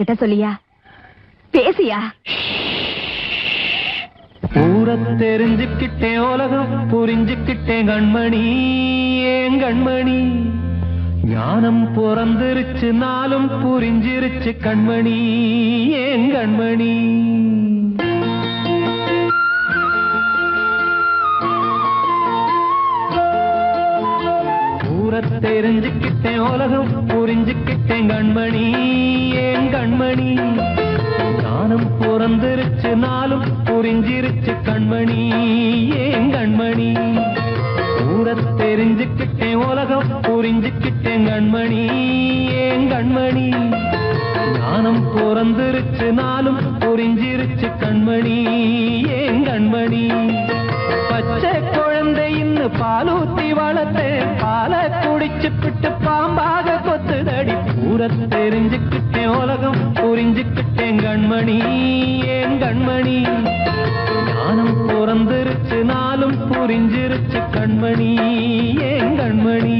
கிட்ட சொல்லியா பேசியா? ஊரை தெரிஞ்சுக்கிட்டேன், உலகம் புரிஞ்சுக்கிட்டேன் கண்மணி, ஏன் கண்மணி. ஞானம் பிறந்திருச்சு, நாளும் புரிஞ்சிருச்சு கண்மணி, ஏன் கண்மணி. ஊரை தெரிஞ்சுக்கிட்டேன், உலகம் புரிஞ்சுக்கிட்டேன் கண்மணி, ஏன் கண்மணி. ஞானம் பிறந்திருச்சு, நாளும் புரிஞ்சிருச்சு கண்மணி, ஏன் கண்மணி. ஊரை தெரிஞ்சுக்கிட்டேன், உலகம் புரிஞ்சுக்கிட்டேன் கண்மணி, ஏன் கண்மணி. ஞானம் பிறந்திருச்சு, நாளும் புரிஞ்சிருச்சு கண்மணி, ஏன் கண்மணி. பச்சை குழந்தை இன்னும் பாலூத்தி வளர்த்தேன், பாலை குடிச்சுப்பிட்டு பாம்பாக கொத்துதடி. ஊரை தெரிஞ்சுக்கிட்டேன், உலகம் புரிஞ்சுக்கிட்டேன் கண்மணி, ஏன் கண்மணி. ஞானம் பிறந்திருச்சு, நாளும் புரிஞ்சிருச்சு கண்மணி, ஏன் கண்மணி.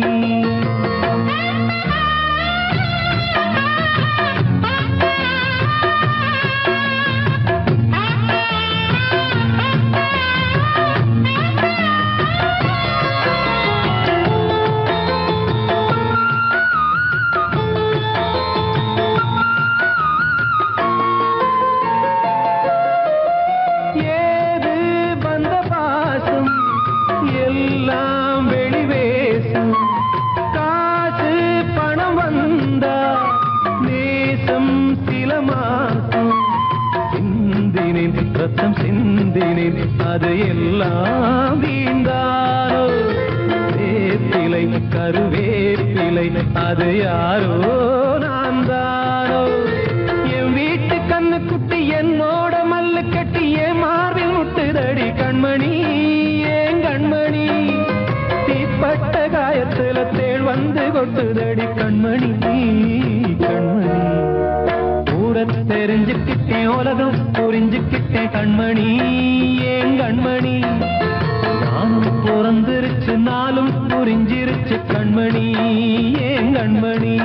ரத்தம் சிந்தினேன், அது எல்லாம் வீந்தாரோ. வேப்பிலை கருவேப்பிலை, அது யாரோ நான் தானோ. என் வீட்டு கண்ணு குட்டி என்னோட மல்லு கட்டி என் மார்பில் முட்டுதடி கண்மணி, ஏன் கண்மணி. தீப்பட்ட காயத்துல தேள் வந்து கொட்டுதடி கண்மணி, கண்மணி. ஊரை தெரிஞ்சுக்கிட்டேன், உலகம் புரிஞ்சுக்கிட்டேன் கண்மணி, ஏன் கண்மணி. ஞானம் பிறந்திருச்சு, நாளும் புரிஞ்சிருச்சு கண்மணி, ஏன் கண்மணி.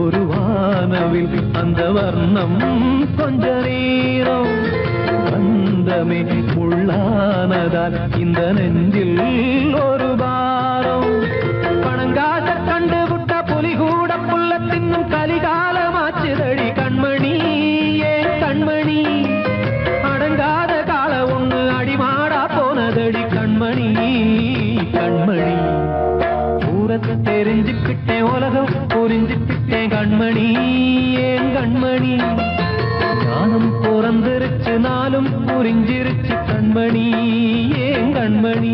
ஒரு வானவில் அந்த வர்ணம் கொஞ்ச நேரம் வந்தமே உள்ளானதால் இந்த நெஞ்சில் ஒரு பாரம். பணங்காச கண்டு விட்ட புலி கூட புல்ல தின்னும் கலிகாலமாச்சுதடி கண்மணி, ஏன் கண்மணி. அடங்காத கால ஒண்ணு அடிமாடா போனதடி கண்மணி, கண்மணி. ஊரை தெரிஞ்சுக்கிட்டேன், உலகம் புரிஞ்சுக்கிட்டேன் கண்மணி, ஏன் கண்மணி. ஞானம் பிறந்திருச்சு, நாளும் புரிஞ்சிருச்சு கண்மணி, ஏன் கண்மணி.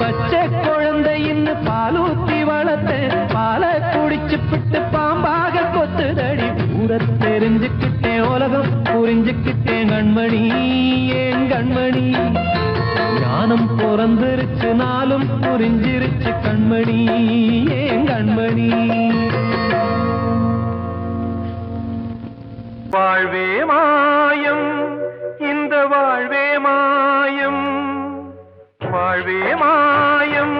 பச்சை குழந்தை இன்னும் பாலூத்தி வளர்த்தேன், பாலை குடிச்சுப்பிட்டு பாம்பாக கொத்துதடி. ஊரை தெரிஞ்சுக்கிட்டேன், உலகம் புரிஞ்சுக்கிட்டேன் கண்மணி, ஏன் கண்மணி. ஞானம் பிறந்திருச்சு, நாளும் புரிஞ்சிருச்சு கண்மணி, ஏன் கண்மணி. வாழ்வே மாயம், இந்த வாழ்வே மாயம், வாழ்வே மாயம்,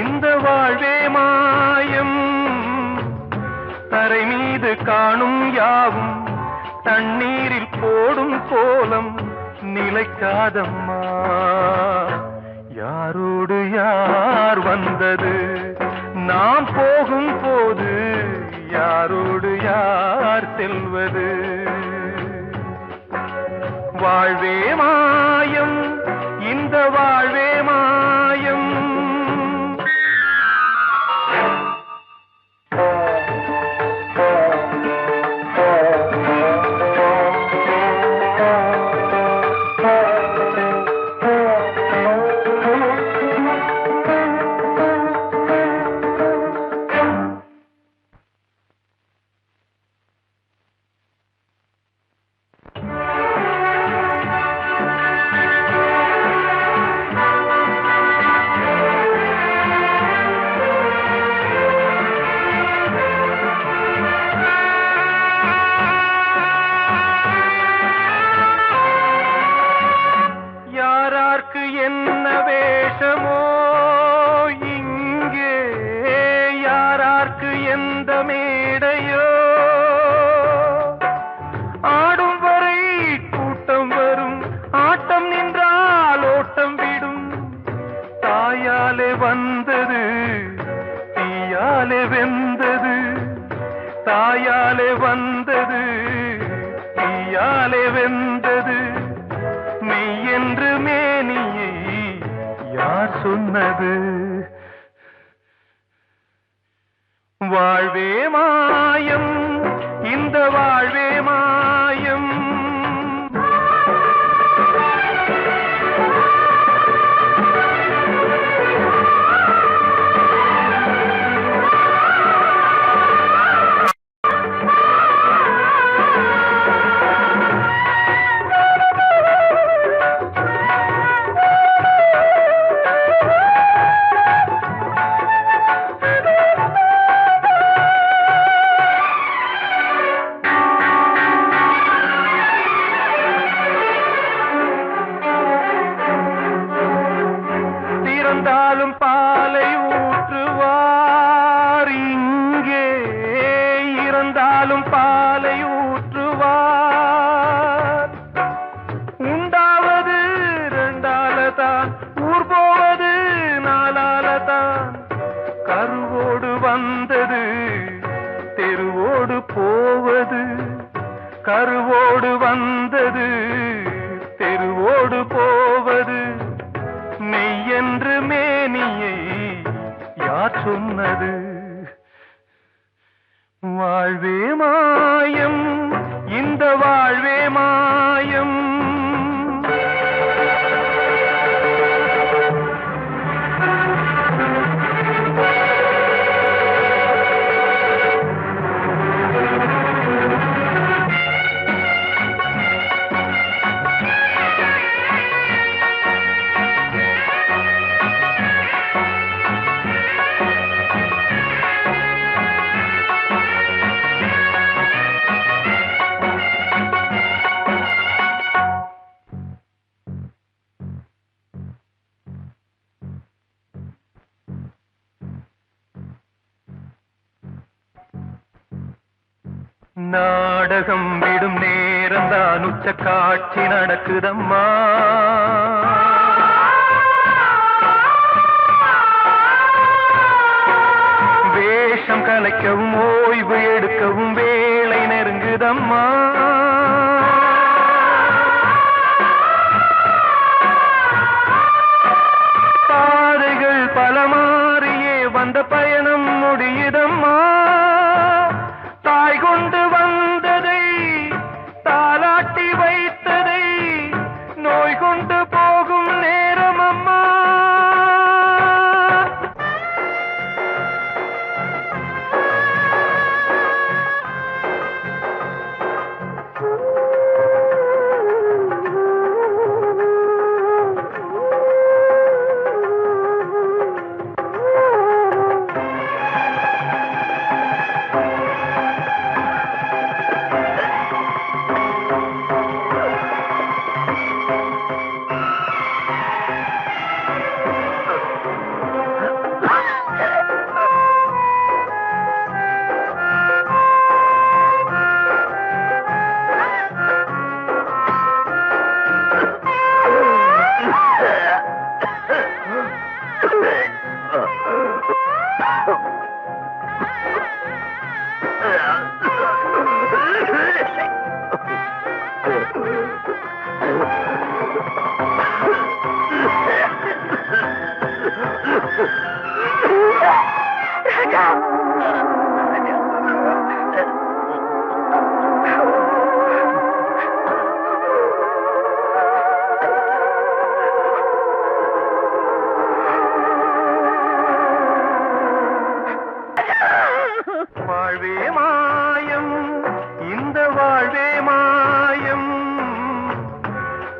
இந்த வாழ்வே மாயம். தரை மீது காணும் யாவும் தண்ணீரில் போடும் கோலம் நிலைக்காதம்மா. யாரோடு யார் வந்தது நாம் போகும் போது, யாரோடு யார் செல்வது. வாழ்வே மாயம், இந்த வாழ்வே மாயம். சொன்னது. வாழ்வே மாயம், இந்த வாழ்வே மாயம். இறந்தாலும் பாலை ஊற்றுவார் இங்கே, இறந்தாலும் பாலை ஊற்றுவார். உண்டாவது ரெண்டாலதான், ஊர் போவது நாலாலதான். கருவோடு வந்தது தெருவோடு போவது, கருவோடு வந்தது தெருவோடு போவது. மெய்யென்று மேனியை யார் சொன்னது? வாழ்வே மாயம், இந்த வாழ்வே மாயம். நாடகம் விடும் நேரம்தான் உச்ச காட்சி நடக்குதம்மா. வேஷம் கலைக்கவும் ஓய்வு எடுக்கவும் வேளை நெருங்குதம்மா. பாதைகள் பல மாறியே வந்த பயணம் முடியுதம்மா. தாய் கொண்டு வந்ததை தாலாட்டி வைத்ததை நோய் கொண்டு போகும் நேரம் அம்மா. வாழ்வே மாயம், இந்த வாழ்வே மாயம்.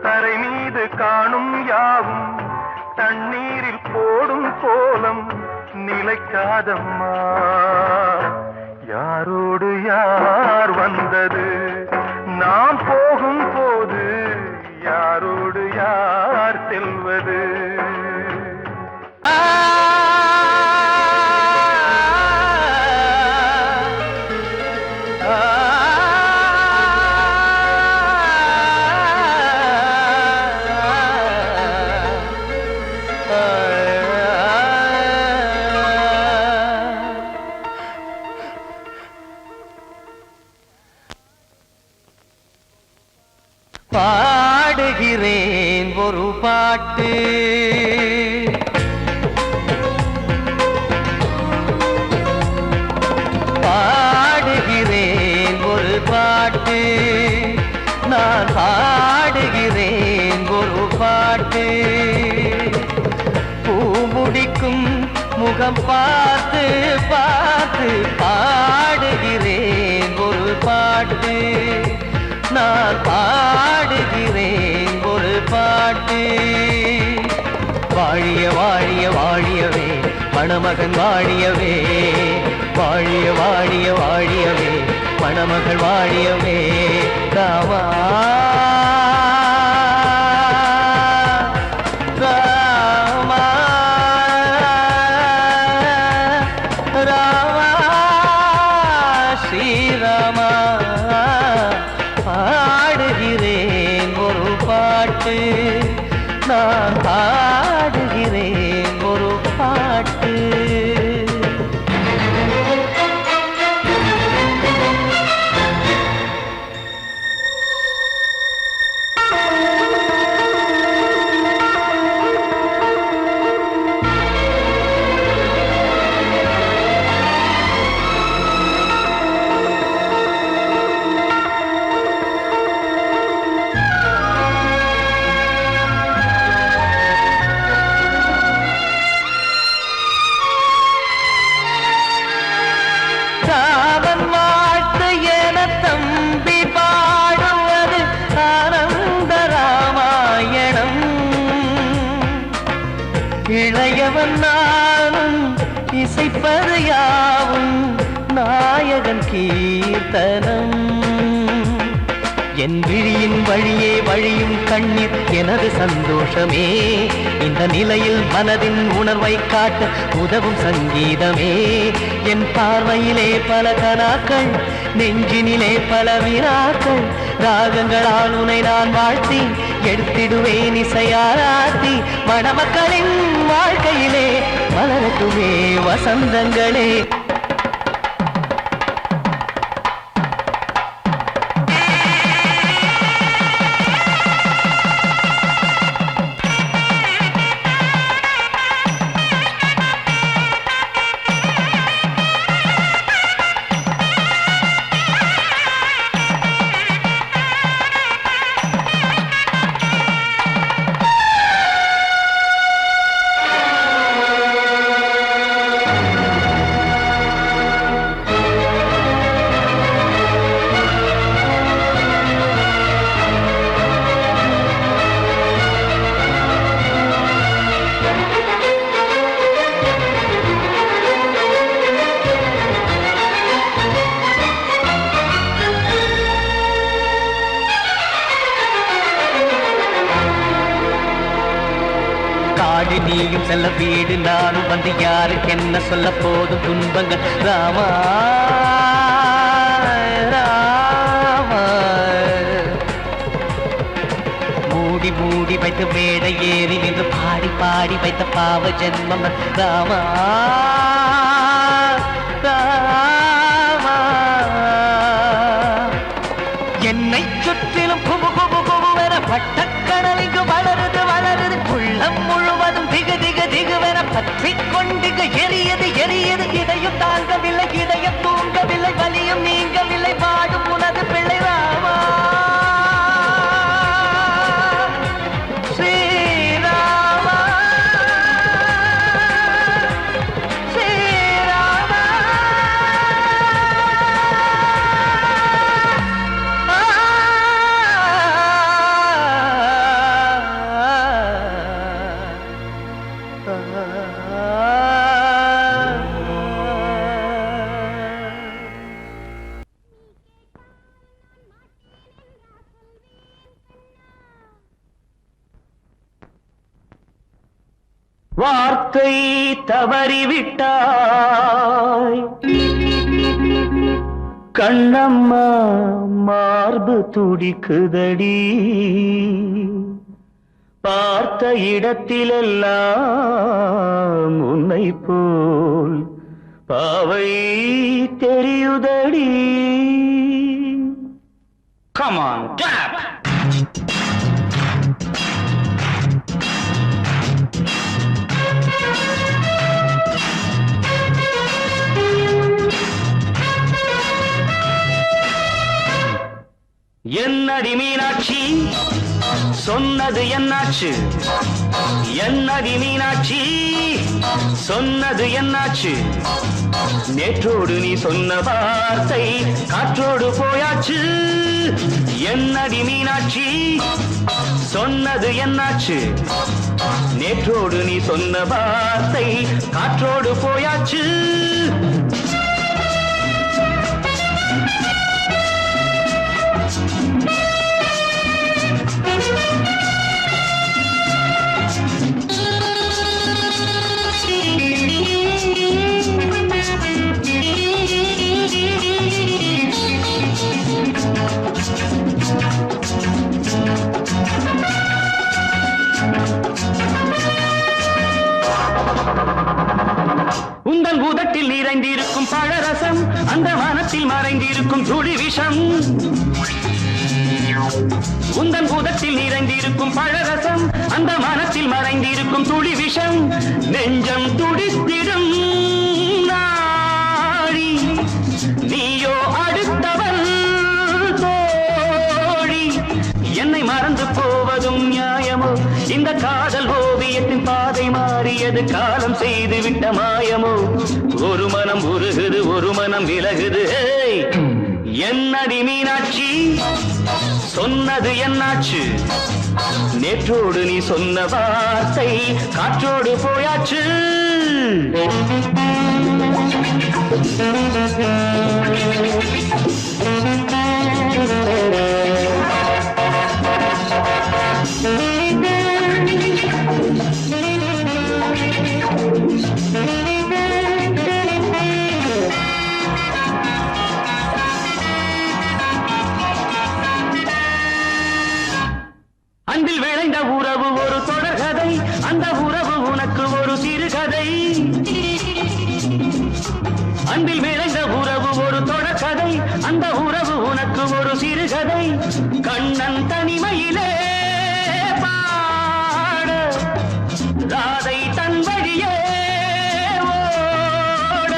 தரை மீது காணும் யாவும் தண்ணீரில் போடும் கோலம் நிலைக்காதம்மா. யாரோடு யார் வந்தது நாம் போகும் போது, யாரோடு யார் செல்வது? பாடுகிறேன் ஒரு பாட்டு, நான் பாடுகிறேன் ஒரு பாட்டு. பூ முடிக்கும் முகம் பார்த்து பார்த்து பாடுகிறேன் ஒரு பாட்டு. நான் பாடுகிறேன் ஒரு பாட்டு. வாழிய வாழிய வாழியவே மணமகன் வாழியவே, வாழிய வாழிய வாழியவே மணமகள் வாழியவே. ராமா ராமா ராமா ஸ்ரீராமா. பாடுகிறேன் ஒரு பாட்டு. நான் பாடுகிறேன் ஒரு பாட்டு. ராமன் வாழ்த்து என தம்பி பாடுவது ஆனந்த ராமாயணம். இளையவன் நானும் இசைப்பது யாவும் நாயகன் கீர்த்தனம். என் விழியின் வழியே வழியும் கண்ணீர் எனது சந்தோஷமே. இந்த நிலையில் மனதின் உணர்வை காட்ட உதவும் சங்கீதமே. என் பார்வையிலே பல கனாக்கள், நெஞ்சினிலே பல வினாக்கள். ராகங்களால் உனை நான் வாழ்த்தி எடுத்திடுவேன் இசையாராத்தி. மணமக்களின் வாழ்க்கையிலே மலரட்டுமே வசந்தங்களே. காடு நீயும் செல்ல வீடு நானும் வந்து யாருக்கு என்ன சொல்ல போதும் துன்பங்கள். ராமா ராமா. மூடி மூடி வைத்து மேடை ஏறி நின்று பாடி பாடி வைத்த பாவ ஜென்மம். ராமா ராமா. என்னை சுற்றிலும் குபு குபு குபுவென பட்டக்கடல் இங்கு வளருது வளருது. உள்ளம் முழுவதும் திகு திகு திகுவென பற்றிக் கொண்டிக எரியது எரியது. இதையும் தாங்கவில்லை இதயம் தூங்கவில்லை வலியும் நீங்கவில்லை. வாடும் உனது பிள்ளை ராமா ஸ்ரீராமா ஸ்ரீராமா. வார்த்தை தவறிவிட்டாய் கண்ணம்மா, மார்பு துடிக்குதடி. பார்த்த இடத்திலெல்லாம் உன்னை போல் பாவை தெரியுதடி. Come on, clap! என்னடி மீனாட்சி சொன்னது என்னாச்சு? என்னடி மீனாட்சி சொன்னது என்னாச்சு? நேற்றோடு நீ சொன்ன வார்த்தை காற்றோடு போயாச்சு. என்னடி மீனாட்சி சொன்னது என்னாச்சு? நேற்றோடு நீ சொன்ன வார்த்தை காற்றோடு போயாச்சு. உந்தன் பூதத்தில் நிறைந்திருக்கும் பழரசம், அந்த வானத்தில் மறைந்திருக்கும் துளி விஷம். உந்தன் பூதத்தில் நிறைந்திருக்கும் பழரசம், அந்த வானத்தில் மறைந்திருக்கும் துளி விஷம். நெஞ்சம் துடித்திடும் நாடி, நீயோ அடுத்தவன் தோழி. என்னை மறந்து போவதும் நியாயமோ? இந்த காதல் ஓவியத்தின் பாதை மாறியது, காலம் செய்து விட்ட மாயமோ? ஒரு மனம் உருகுது, ஒரு மனம் விலகுது. என்னடி மீனாட்சி சொன்னது என்னாச்சு? நேற்றோடு நீ சொன்ன வார்த்தை காற்றோடு போயாச்சு. அன்பில் விளைந்த உறவு ஒரு தொடர்கதை, அந்த உறவு உனக்கு ஒரு சிறுகதை. அன்பில் விளைந்த உறவு ஒரு தொடர்கதை, அந்த உறவு உனக்கு ஒரு சிறுகதை. கண்ணன் தனிமையிலே பாட, ராதை தன் வழியே ஓட.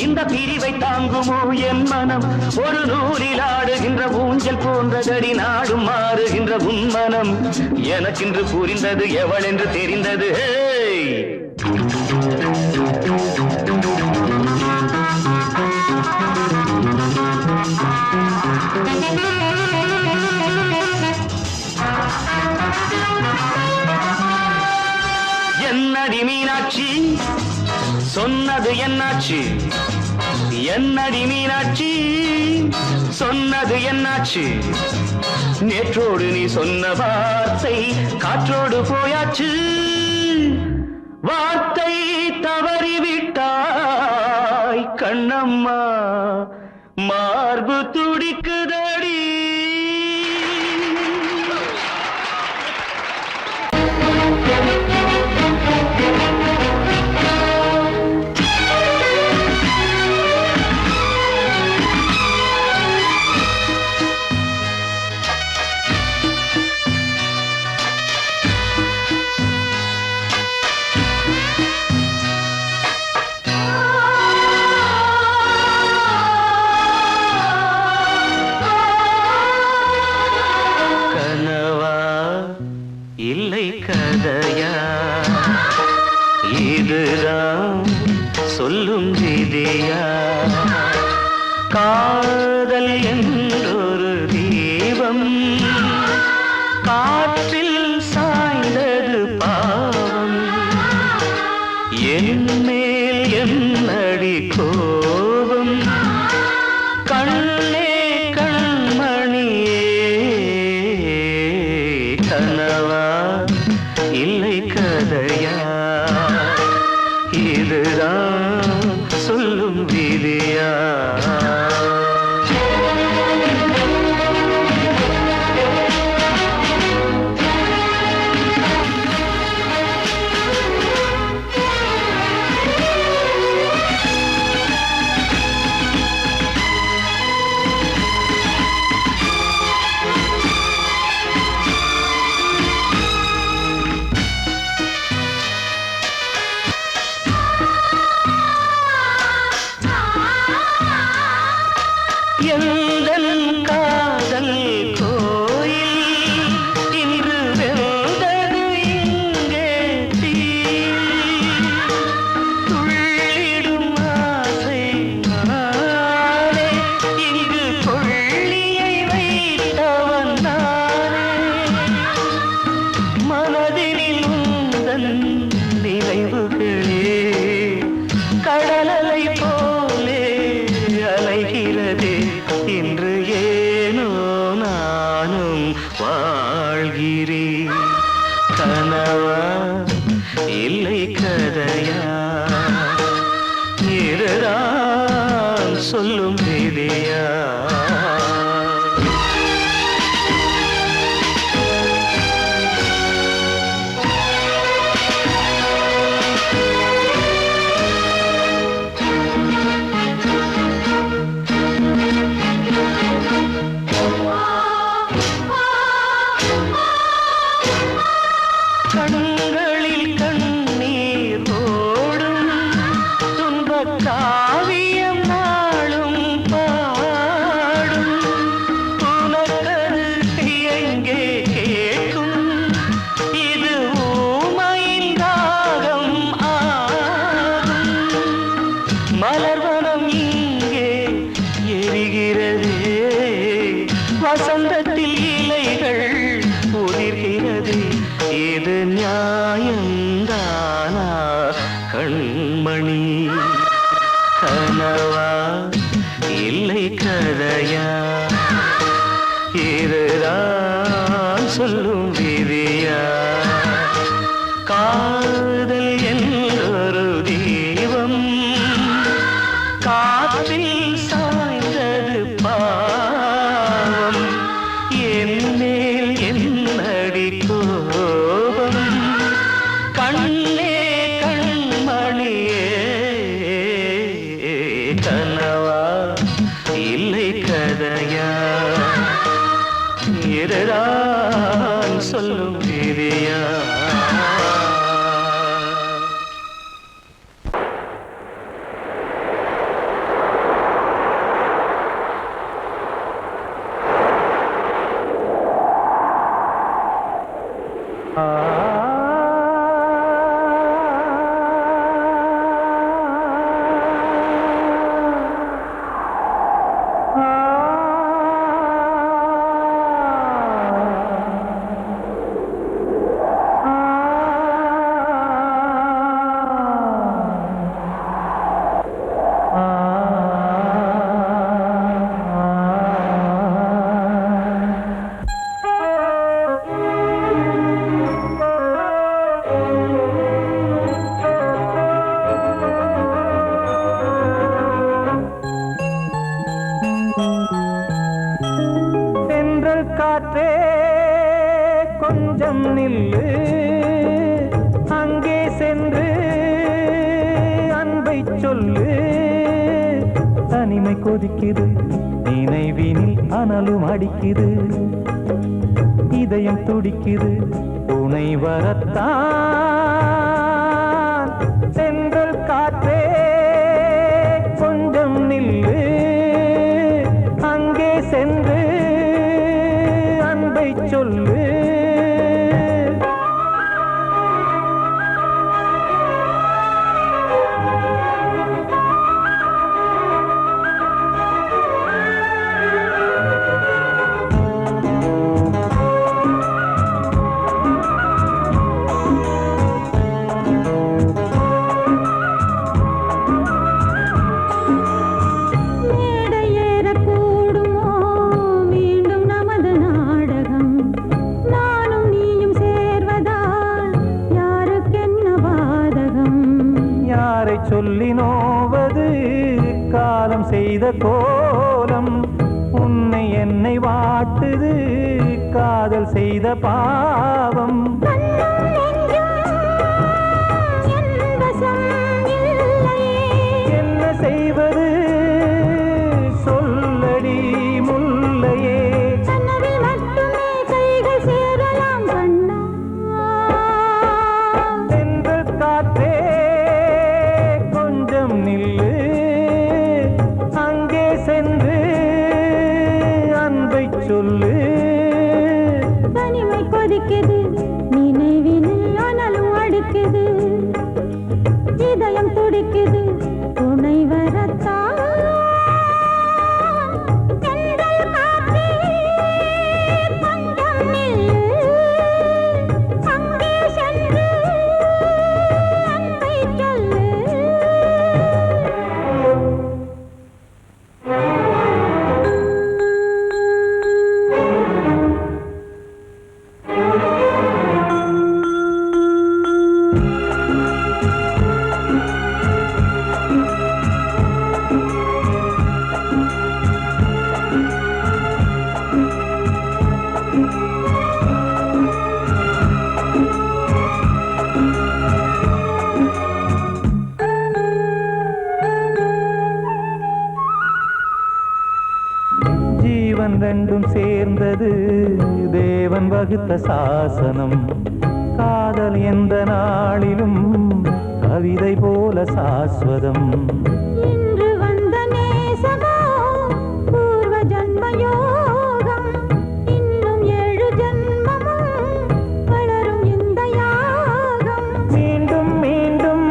இந்த பிரிவை தாங்குமோ என் மனம்? ஒரு நூலில் ஆடுகின்ற ஊஞ்சல் போன்றதடி நாடும் மாறுகின்ற உன்மனம். எனக்கென்று புரிந்தது எவள் என்று தெரிந்தது. என்னடி மீனாட்சி சொன்னது என்னாச்சு? என்னடி மீனாட்சி சொன்னது என்னாச்சு? நேற்றோடு நீ சொன்ன வார்த்தை காற்றோடு போயாச்சு. வார்த்தை தவறிவிட்டாய் கண்ணம்மா, மார்பு துடிக்குதடி. இல்லை கதையா, இதுதான் சொல்லும் விதியா? காதல் என்றொரு தீபம் காற்றில் சாய்ந்தது பாவம். என் மேல் என்னடி கோபம்? கண்ணே கண்மணியே, கனவா இல்லை கதையா? இதுதான் சொல்லும் விதியா? வாழ்கிறேன். கனவா இல்லை கதையா, இதுதான் சொல்லும் விதியா? கண்களில் கண்ணீர் ஓடும் துன்பக் காவியம் நாளும் பாடும். உனக்கது எங்கே கேட்கும்? இது ஊமையின் தாகம் ஆகும். மலர்வனம் இங்கே எரிகிறதே, வசந்தத்தில் இலைகள் உதிர்கிறது. இது நியாயந்தானா கண்மணி? கனவா இல்லை கதையா, இதுதான் சொல்லும் விதியா? காதல் என்றொரு தீபம் காற்றில் சாய்ந்தது பாவம். என்னேல் என்னடி கோபம்? கண்ணே கண்மணியே, கனவா இல்லை கதையா, இதுதான் சொல்லும் விதியா? காற்றே கொஞ்சம் நில்லு, அங்கே சென்று அன்பை சொல்லு. தனிமை கொதிக்குது, நினைவினில் அனலும் அடிக்குது, இதயம் துடிக்குது துணை வரத்தான். சென்றல் காற்றே கொஞ்சம் நில்லு, அங்கே சென்று அன்பை சொல்லு. சொல்லி நோவது காலம் செய்த கோலம், உன்னை என்னை வாட்டுது காதல் செய்த பாவம். என்ன செய்வது சொல்லடி முல்லையே, சென்றல் காற்றே நில்லு, அங்கே சென்று அன்பை சொல்லு. தனிமை கொதிக்குது, நினைவினில் அனலும் அடிக்குது, இதயம் துடிக்குது துணை வரத்தான். தேவன் வகுத்த சாசனம். காதல் எந்த நாளிலும் கவிதை போல சாஸ்வதம். இன்று வந்த நேசமோ பூர்வ ஜன்ம யோகம். இன்னும் 7 ஜன்மமும் வளரும் இந்த யாகம். மீண்டும் மீண்டும்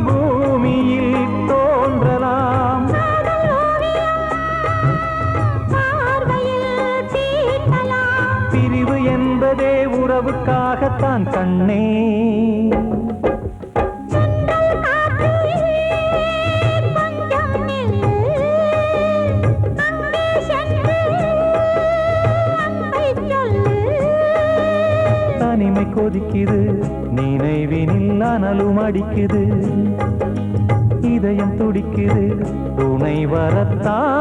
பூமியில் தோன்றலாம். காதல் ஓவியம் பார்வையில் தீட்டலாம். பிரிவு என்பதே உறவுக்காகத்தான் கண்ணே. தனிமை கொதிக்குது, நினைவினில் அனலும் அடிக்குது. இதயம் துடிக்குது, துணை வரத்தான்.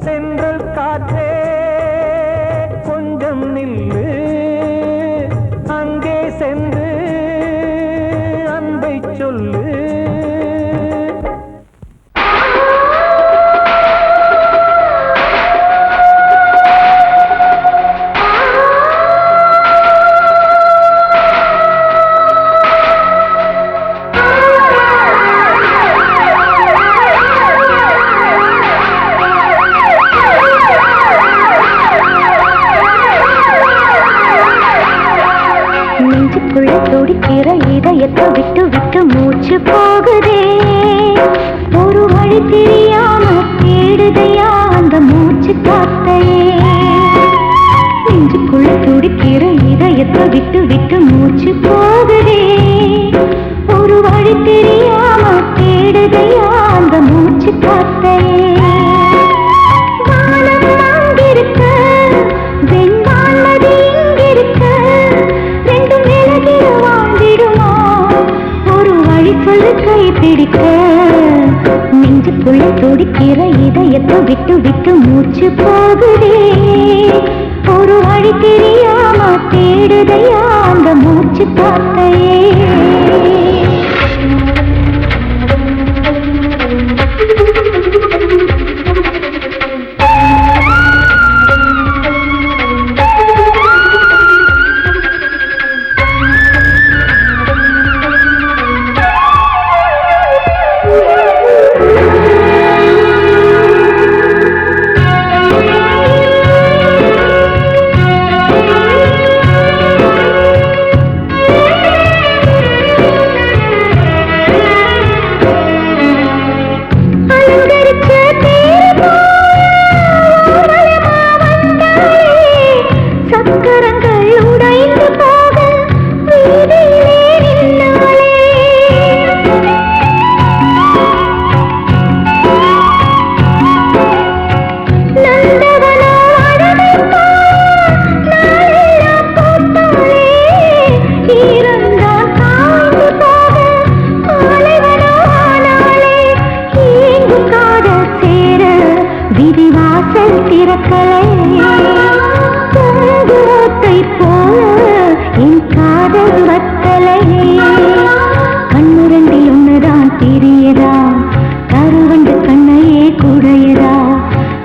சென்றல் காற்றே கொஞ்சம் நில்லு, அங்கே சென்று அன்பை சொல்லு. நெஞ்சுக்குள்ள துடிக்கிற இதயத்தை விட்டு விட்டு மூச்சு போகுதே. ஒரு வழி தெரியாம தேடுதையா அந்த மூச்சு காத்தையே. நெஞ்சுக்குள்ள துடிக்கிற இதயத்தை விட்டு விட்டு மூச்சு போகுதே. ஒரு வழி தெரியாம தேடுதையா அந்த மூச்சு காத்தையே. வானம் அங்கிருக்க, வெண்வானது இங்கிருக்க, ரெண்டும் விலகி வாழ்ந்திடுமா? ஒரு வழி சொல்லு கை பிடிக்க. நெஞ்சுக்குள்ள துடிக்கிற இதயத்தை விட்டு விட்டு மூச்சு போகுதே. ஒரு வழி தெரியாம தேடுதையா அந்த மூச்சு காத்தையே.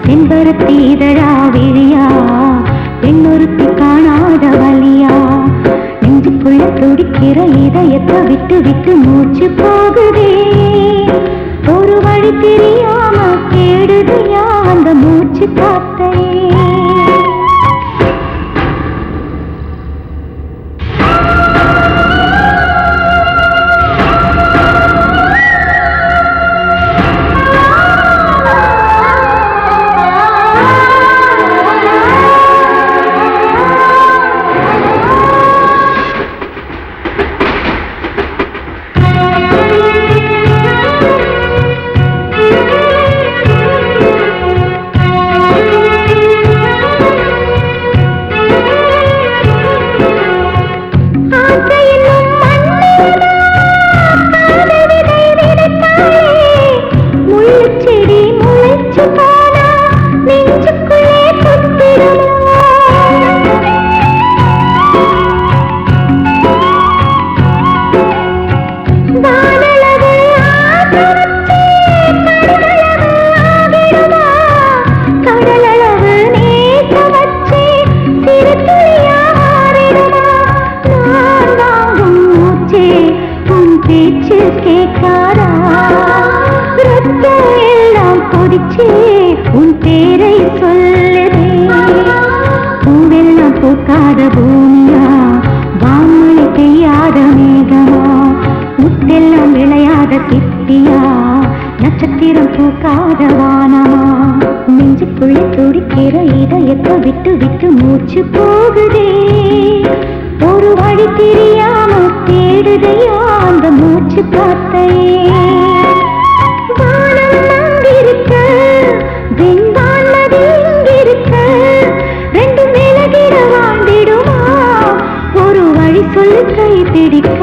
செம்பருத்தீதழா விழியா பெண்ணொருத்தி காணாத வலியா. நெஞ்சுக்குள்ள துடிக்கிற இதயத்தை விட்டு விட்டு மூச்சு போகுதே. ஒரு வழி தெரியாம தேடுதையா அந்த மூச்சு காத்தையே. பழம் பூக்காத வானமா நெஞ்சுக்குள்ள துடிக்கிற இதயத்தை விட்டு விட்டு மூச்சு போகுதே ஒரு வழி தெரியாம தேடுதையா அந்த மூச்சு காத்தையே வானம் அங்கிருக்க வெண்வானது இங்கிருக்க ரெண்டு மேலகிட வாழ்ந்திடுமா ஒரு வழி சொல்லு கை பிடிக்க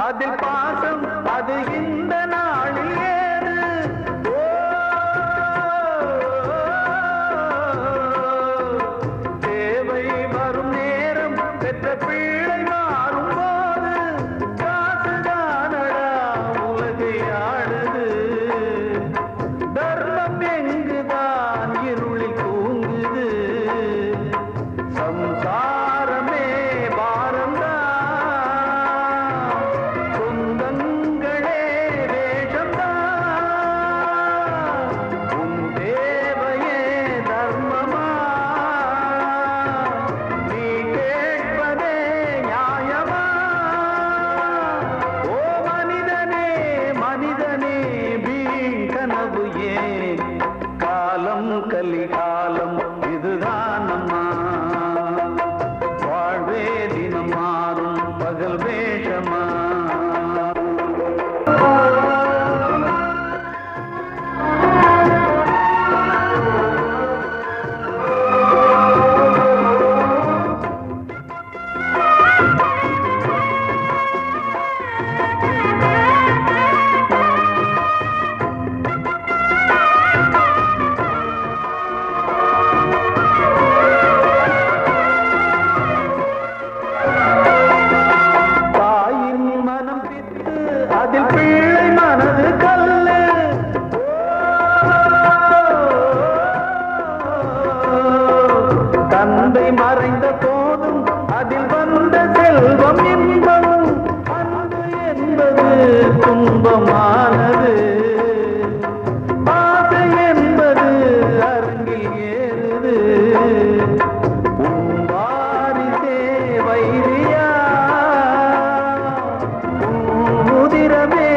அதில் பாசம் அது இந்த நாளில் ஏது தேவை வரும் நேரம் பெற்ற பிள்ளை மாறும் போது காசுதானடா உலகை ஆடுது தர்மம் எங்குதான் இருளில் தூங்குது சம்சாரமே பாரம்தான் கலிகாலம் இதுதான் அம்மா வாழ்வே தினம் மாறும் பகல் வேஷமா அதில் பிள்ளை மனது கல்லு தந்தை மறைந்த போதும் அதில் வந்த செல்வம் இன்பம் அன்பு என்பது துன்பமானது ஆசை என்பது அரங்கில் ஏறுது வாரிசே வைரியா உதிரமே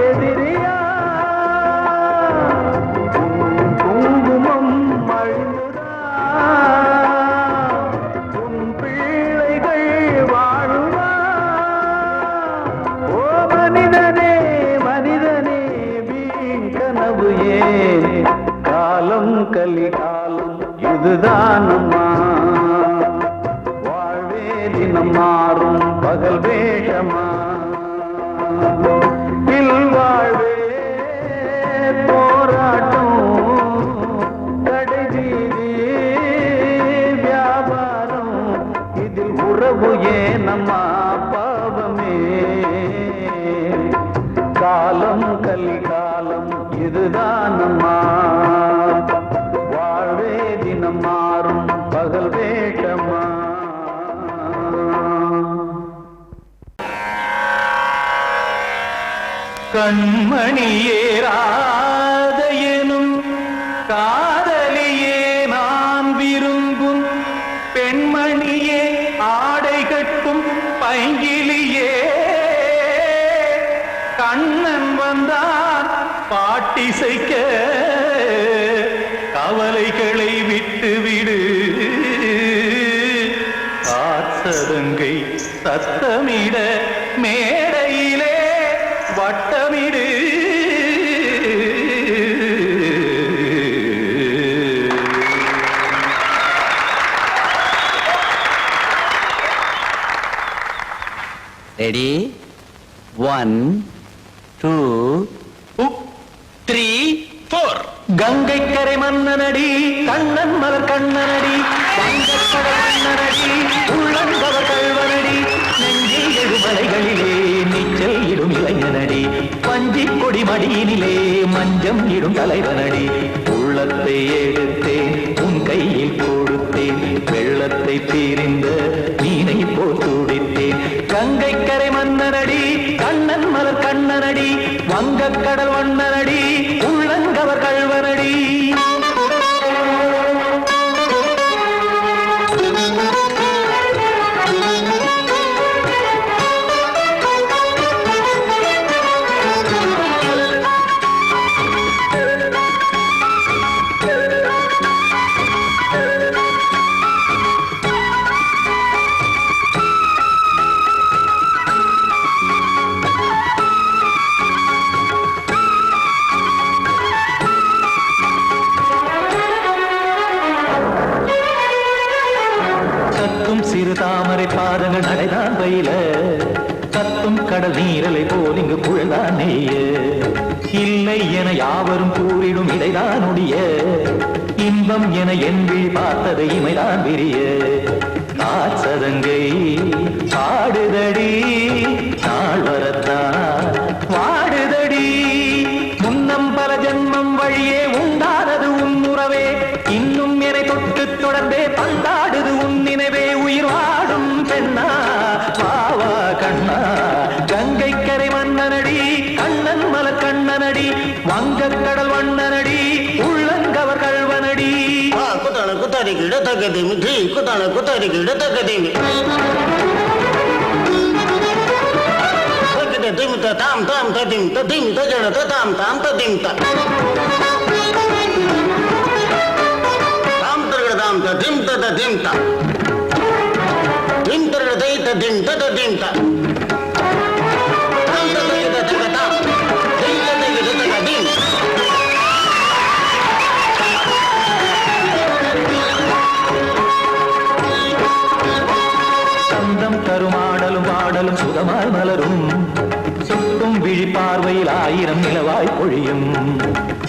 எதிரியா குங்குமம் அழிந்துதா உன் பிள்ளைகள் வாழுவா ஓ மனிதனே மனிதனே வீண் கனவு ஏன் காலம் கலிகாலம் இதுதான் அம்மா வாழ்வே தினம் மாறும் பகல் வேஷமா வாழ்வே போராட்டம் கடைவீதி வியாபாரம் இதில் உறவு ஏனம்மா பாவமே காலம் கலிகாலம் இதுதான் அம்மா வாழ்வே தினம் மாறும் பகல் வேஷமா கண்மணியேராதையனும் காதலியே நான் விரும்பும் பெண் பாட்டிசைக்க கவலைகளை விட்டுவிடு காசதங்கை சத்தமிட மேடையிலே வட்டமிடு ரெடி 1 2 3 4 கங்கை கரை மன்னனடி கண்ணன் மலர் கண்ணனடி வங்கக்கடல் மன்னனடி உள்ளங்கவர் கல்வனடி நெஞ்சில் எழுமலைகளிலே நீச்சல் இடும் இளைஞனடி பஞ்சி கொடி மடியினிலே மஞ்சம் இடும் தலைவனடி உள்ளத்தை எடுத்தேன் உன் கையில் கொடுத்தேன் வெள்ளத்தை பிரிந்த மீனை போல் துடித்தேன் கங்கை கரை மன்னனடி கண்ணன் மலர் கண்ணனடி வங்கக்கடல் வண்ணனடி உள்ளங்கவர் கல்வனடி சிறு தாமரை பாதங்கள் நடைதான் பயில கத்தும் கடல் நீரலை போல் இங்கு குழல்தான் நெய்ய இல்லை என யாவரும் கூறிடும் இடைதான் உடைய இன்பம் என என்பி பார்த்ததை இமைதான் விரிய காசதங்கை பாடுதடி நாள் வரத்தான் வாடுதடி முன்னம் பல ஜென்மம் வழியே உண்டானது உன் உறவே இன்னும் என்னை தொட்டு தொடர்ந்தே பந்தாடுது உன் நினைவே உயிர் வாடும் பெண்ணா பாவா கண்ணா கங்கை கரை மன்னனடி கண்ணன் மலர் கண்ணனடி வங்கக்கடல் வண்ணனடி உள்ளங்கவர் கல்வனடி குத்தான குத்தாரி கிட தகதிமி ஜி குத்தான குத்தாரி கிட தகதிமி திம் தாம் தாம் ததிம் ததிம் தஜன தாம் தாம் ததிம் தாம் தரகட தாம் ததிம் ததிம் தா திம் தரகட தை ததிம் ததிம் தா தாம் தரகட தகதாம் திம் தரகட தகதிம் சந்தம் கருமாடலும் பாடலும் சுகமாய் மலரும் சுட்டும் விழி பார்வையில் ஆயிரம் நிலவாய் பொழியும்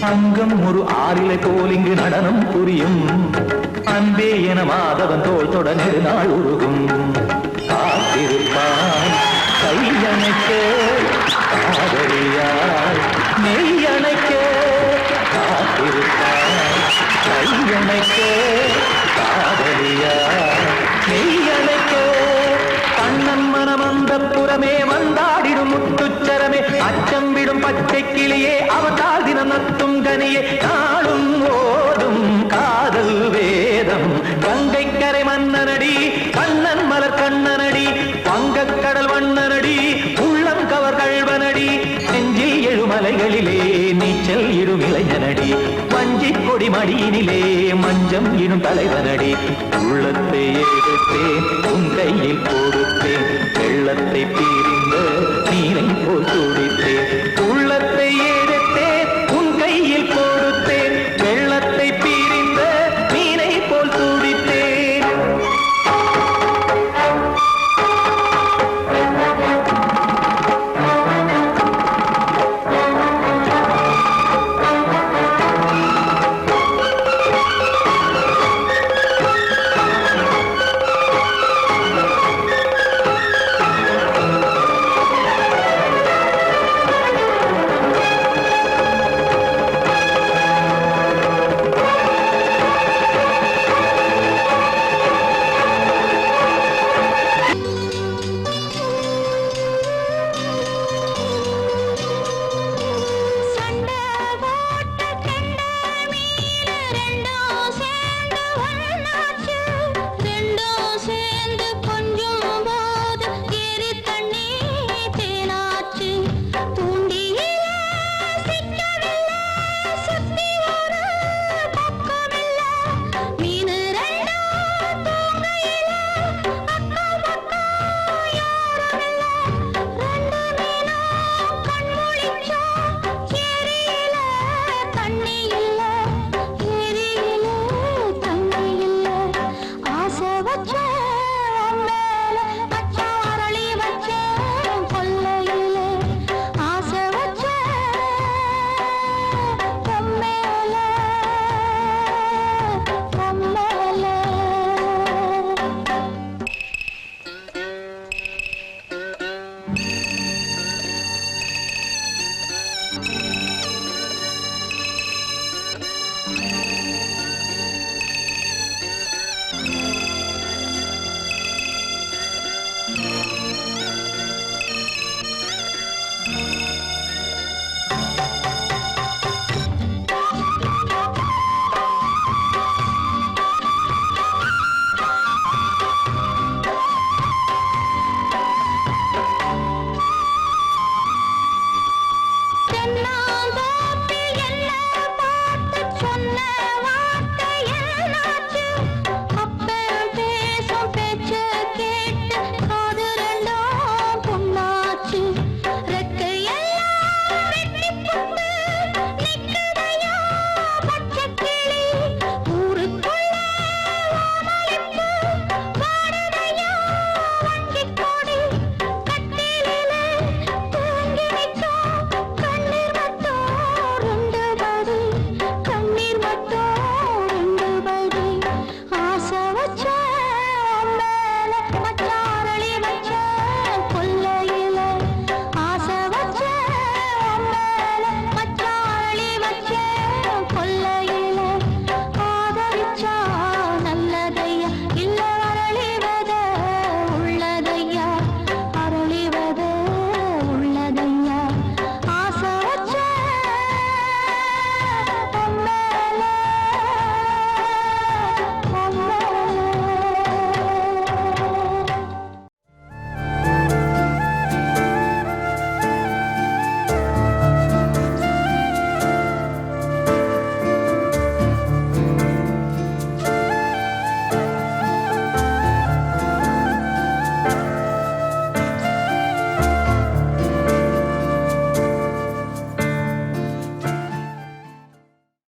அங்கம் ஒரு ஆறிலை போல் இங்கு நடனம் புரியும் அன்பே என மாதவன் தோல் தொட நெடுநாள் உருகும் காத்திருப்பான் கையணைக்க காதலியாய் நெய்யணைக்க காத்திருப்பான் கையணைக்க காதலியாய் நெய்யணைக்க கண்ணன் மனமந்த புறமே வந்தாடிடும் முத்துச்சரமே அச்சம் விடும் பச்சை கிளியே அவதால் தினம் நத்தும் கனியே நாளும் ஓடும் காதல் வேதம் கங்கை கரை மன்னனடி கண்ணன் மலர் கண்ணனடி வங்கக்கடல் வண்ணனடி உள்ளம் கவர் கல்வனடி நெஞ்சில் எழுமலைகளிலே நீச்சல் இடும் இளைஞனடி வஞ்சி கொடி மடியினிலே மஞ்சம் இடும் தலைவனடி உள்ளத்தை எடுத்தேன் உன் கையில் கொடுத்தேன் வெள்ளத்தை பிரிந்த நீரை போல் துடித்தேன் உள்ளத்தை எடுத்தேன் உன் கையில் கொடுத்தேன் வெள்ளத்தை பிரிந்த மீனை போல் துடித்தேன்